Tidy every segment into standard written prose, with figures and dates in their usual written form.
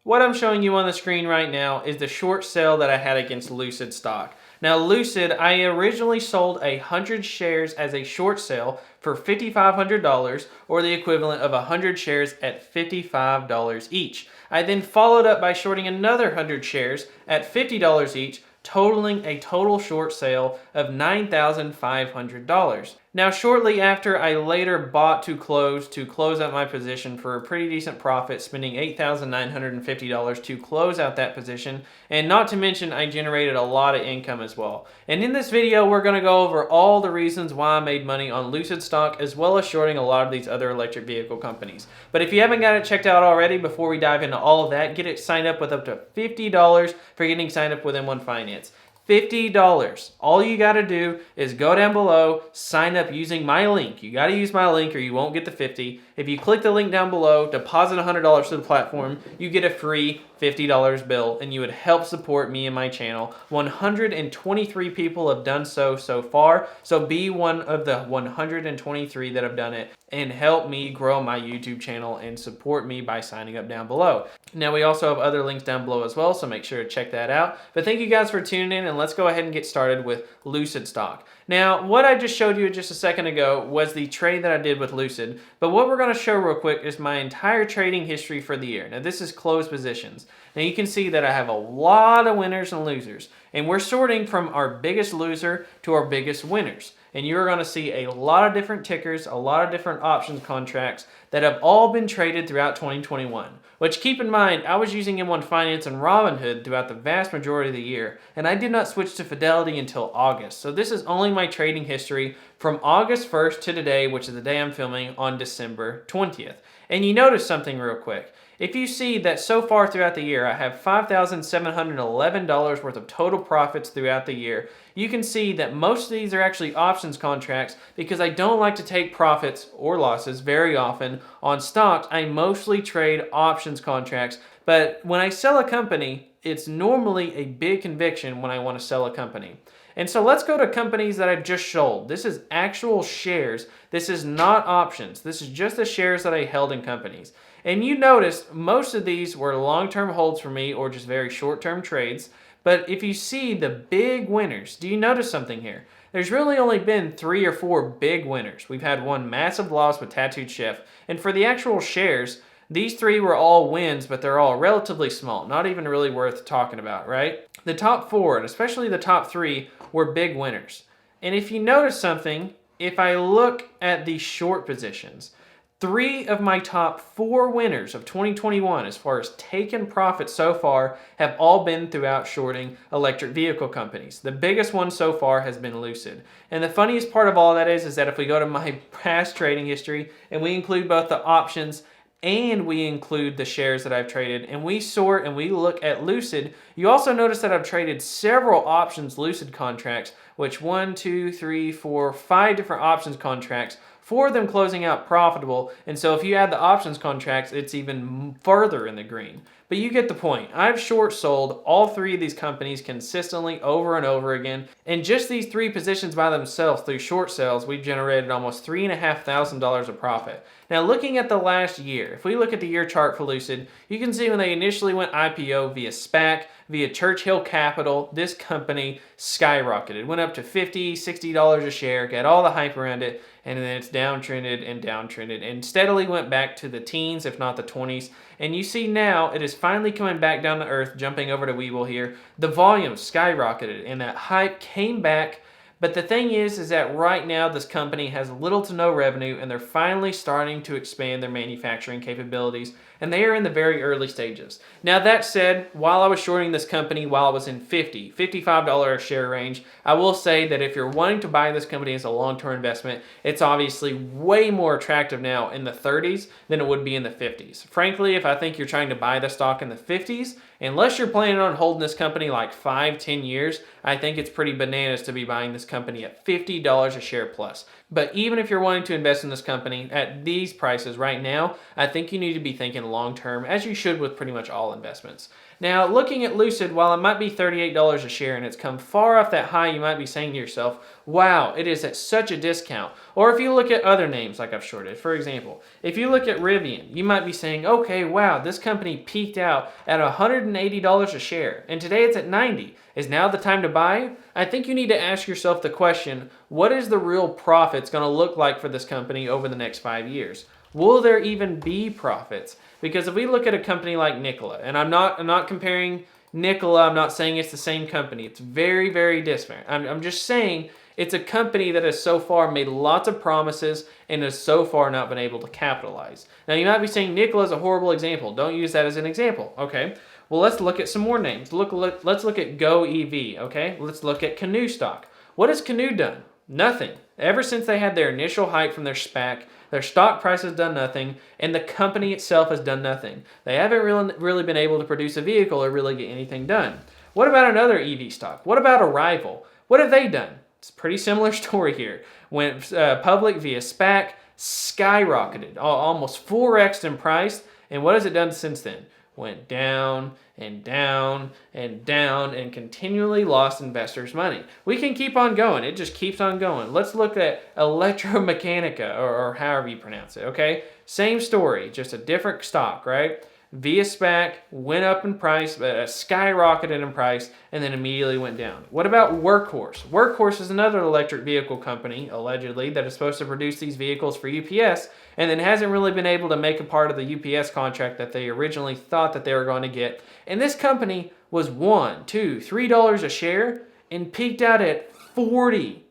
What I'm showing you on the screen right now is the short sale that I had against Lucid stock. Now Lucid, I originally sold 100 shares as a short sale for $5,500, or the equivalent of 100 shares at $55 each. I then followed up by shorting another 100 shares at $50 each, totaling a total short sale of $9,500. Now shortly after, I later bought to close out my position for a pretty decent profit, spending $8,950 to close out that position, and not to mention I generated a lot of income as well. And in this video we're going to go over all the reasons why I made money on Lucid stock, as well as shorting a lot of these other electric vehicle companies. But if you haven't got it checked out already, before we dive into all of that, get it signed up with up to $50 for getting signed up with M1 Finance. $50. All you got to do is go down below, sign up using my link. You got to use my link or you won't get the 50. If you click the link down below, deposit $100 to the platform, you get a free $50 bill, and you would help support me and my channel. 123 people have done so far, so be one of the 123 that have done it and help me grow my YouTube channel and support me by signing up down below. Now we also have other links down below as well, so make sure to check that out. But thank you guys for tuning in, and let's go ahead and get started with Lucid stock. Now, what I just showed you just a second ago was the trade that I did with Lucid, but what we're going to show real quick is my entire trading history for the year. Now, this is closed positions. Now, you can see that I have a lot of winners and losers, and we're sorting from our biggest loser to our biggest winners. And you're going to see a lot of different tickers, a lot of different options contracts that have all been traded throughout 2021. Which, keep in mind, I was using M1 Finance and Robinhood throughout the vast majority of the year, and I did not switch to Fidelity until August. So this is only my trading history from August 1st to today, which is the day I'm filming, on December 20th. And you notice something real quick. If you see that so far throughout the year, I have $5,711 worth of total profits throughout the year, you can see that most of these are actually options contracts, because I don't like to take profits or losses very often on stocks. I mostly trade options contracts, but when I sell a company, it's normally a big conviction when I want to sell a company. And so let's go to companies that I've just sold. This is actual shares. This is not options. This is just the shares that I held in companies. And you notice most of these were long-term holds for me or just very short-term trades. But if you see the big winners, do you notice something here? There's really only been 3 or 4 big winners. We've had one massive loss with Tattooed Chef. And for the actual shares, these 3 were all wins, but they're all relatively small. Not even really worth talking about, right? The top 4, and especially the top 3, were big winners. And if you notice something, if I look at the short positions, 3 of my top 4 winners of 2021 as far as taken profits so far have all been throughout shorting electric vehicle companies. The biggest one so far has been Lucid. And the funniest part of all that is that if we go to my past trading history and we include both the options and we include the shares that I've traded, and we sort and we look at Lucid, you also notice that I've traded several options Lucid contracts, which 1, 2, 3, 4, 5 different options contracts, 4 of them closing out profitable. And so if you add the options contracts, it's even further in the green. But you get the point. I've short sold all 3 of these companies consistently over and over again. And just these 3 positions by themselves through short sales, we've generated almost $3,500 of profit. Now looking at the last year, if we look at the year chart for Lucid, you can see when they initially went IPO via SPAC, via Churchill Capital, this company skyrocketed. It went up to $50, $60 a share, got all the hype around it, and then it's downtrended and steadily went back to the teens, if not the 20s. And you see now it is finally coming back down to earth, jumping over to Webull here. The volume skyrocketed and that hype came back. But the thing is that right now this company has little to no revenue, and they're finally starting to expand their manufacturing capabilities, and they are in the very early stages. Now that said, while I was shorting this company, while I was in $55 a share range, I will say that if you're wanting to buy this company as a long-term investment, it's obviously way more attractive now in the 30s than it would be in the 50s. Frankly, if I think you're trying to buy the stock in the 50s, unless you're planning on holding this company like 5-10 years, I think it's pretty bananas to be buying this company at $50 a share plus. But even if you're wanting to invest in this company at these prices right now, I think you need to be thinking in long term, as you should with pretty much all investments. Now, looking at Lucid, while it might be $38 a share and it's come far off that high, you might be saying to yourself, wow, it is at such a discount. Or if you look at other names like I've shorted, for example, if you look at Rivian, you might be saying, okay, wow, this company peaked out at $180 a share, and today it's at $90. Is now the time to buy? I think you need to ask yourself the question, what is the real profits going to look like for this company over the next 5 years? Will there even be profits? Because if we look at a company like Nikola, and I'm not comparing Nikola, I'm not saying it's the same company. It's very, very different. I'm just saying it's a company that has so far made lots of promises and has so far not been able to capitalize. Now you might be saying Nikola is a horrible example. Don't use that as an example, okay? Well, let's look at some more names. Let's look at Go EV, okay? Let's look at Canoo stock. What has Canoo done? Nothing. Ever since they had their initial hype from their SPAC, their stock price has done nothing, and the company itself has done nothing. They haven't really been able to produce a vehicle or really get anything done. What about another EV stock? What about Arrival? What have they done? It's a pretty similar story here. Went public via SPAC, skyrocketed, almost 4x in price, and what has it done since then? Went down and down and down and continually lost investors' money. We can keep on going. It just keeps on going. Let's look at Electromechanica, or however you pronounce it, okay? Same story, just a different stock, right? Via SPAC, went up in price, skyrocketed in price, and then immediately went down. What about Workhorse? Workhorse is another electric vehicle company, allegedly, that is supposed to produce these vehicles for UPS, and then hasn't really been able to make a part of the UPS contract that they originally thought that they were going to get. And this company was $1, $2, $3 a share and peaked out at 40,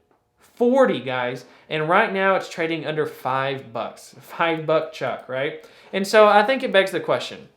guys. And right now it's trading under $5, $5 chuck, right? And so I think it begs the question,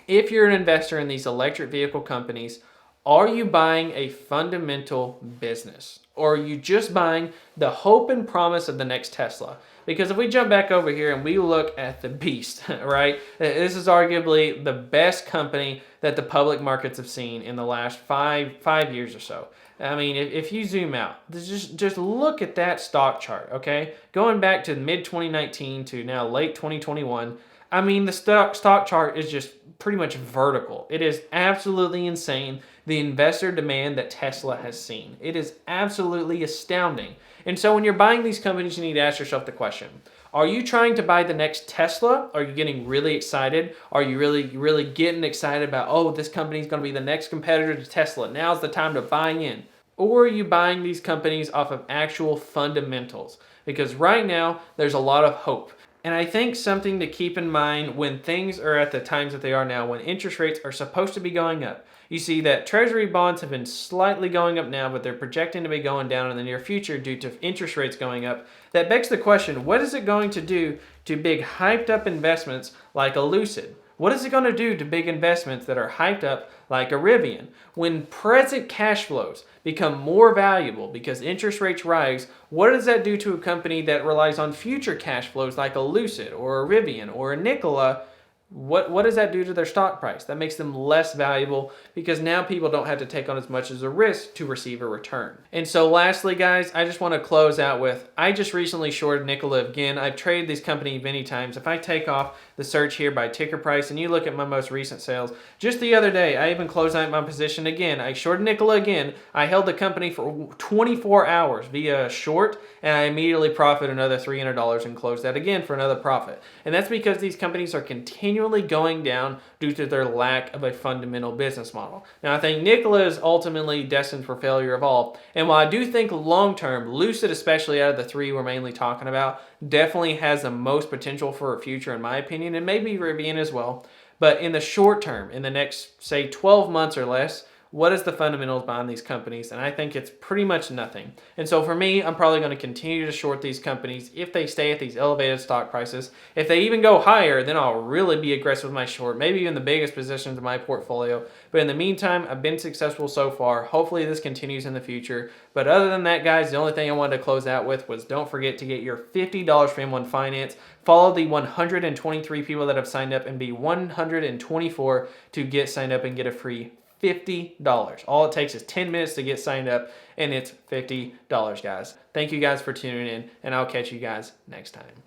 if you're an investor in these electric vehicle companies, are you buying a fundamental business? Or are you just buying the hope and promise of the next Tesla? Because if we jump back over here and we look at the beast, right? This is arguably the best company that the public markets have seen in the last five years or so. I mean, if you zoom out, just look at that stock chart, okay? Going back to mid-2019 to now late 2021, I mean, the stock chart is just pretty much vertical. It is absolutely insane, the investor demand that Tesla has seen. It is absolutely astounding. And so when you're buying these companies, you need to ask yourself the question, are you trying to buy the next Tesla? Are you getting really excited? Are you really getting excited about, oh, this company is going to be the next competitor to Tesla. Now's the time to buy in. Or are you buying these companies off of actual fundamentals? Because right now, there's a lot of hope. And I think something to keep in mind when things are at the times that they are now, when interest rates are supposed to be going up. You see that Treasury bonds have been slightly going up now, but they're projecting to be going down in the near future due to interest rates going up. That begs the question, what is it going to do to big hyped up investments like a Lucid? What is it going to do to big investments that are hyped up like a Rivian? When present cash flows become more valuable because interest rates rise, what does that do to a company that relies on future cash flows like a Lucid or a Rivian or a Nikola? What does that do to their stock price? That makes them less valuable because now people don't have to take on as much as a risk to receive a return. And so lastly, guys, I just want to close out with, I just recently shorted Nikola again. I've traded this company many times. If I take off the search here by ticker price and you look at my most recent sales, just the other day, I even closed out my position again. I shorted Nikola again. I held the company for 24 hours via short, and I immediately profited another $300 and closed that again for another profit. And that's because these companies are continually going down due to their lack of a fundamental business model. Now, I think Nikola is ultimately destined for failure of all. And while I do think long-term, Lucid, especially out of the three we're mainly talking about, definitely has the most potential for a future, in my opinion, and maybe Rivian as well. But in the short term, in the next, say, 12 months or less, what is the fundamentals behind these companies? And I think it's pretty much nothing. And so for me, I'm probably going to continue to short these companies if they stay at these elevated stock prices. If they even go higher, then I'll really be aggressive with my short, maybe even the biggest positions in my portfolio. But in the meantime, I've been successful so far. Hopefully this continues in the future. But other than that, guys, the only thing I wanted to close out with was don't forget to get your $50 for M1 Finance. Follow the 123 people that have signed up and be 124 to get signed up and get a free $50. All it takes is 10 minutes to get signed up, and it's $50, guys. Thank you guys for tuning in, and I'll catch you guys next time.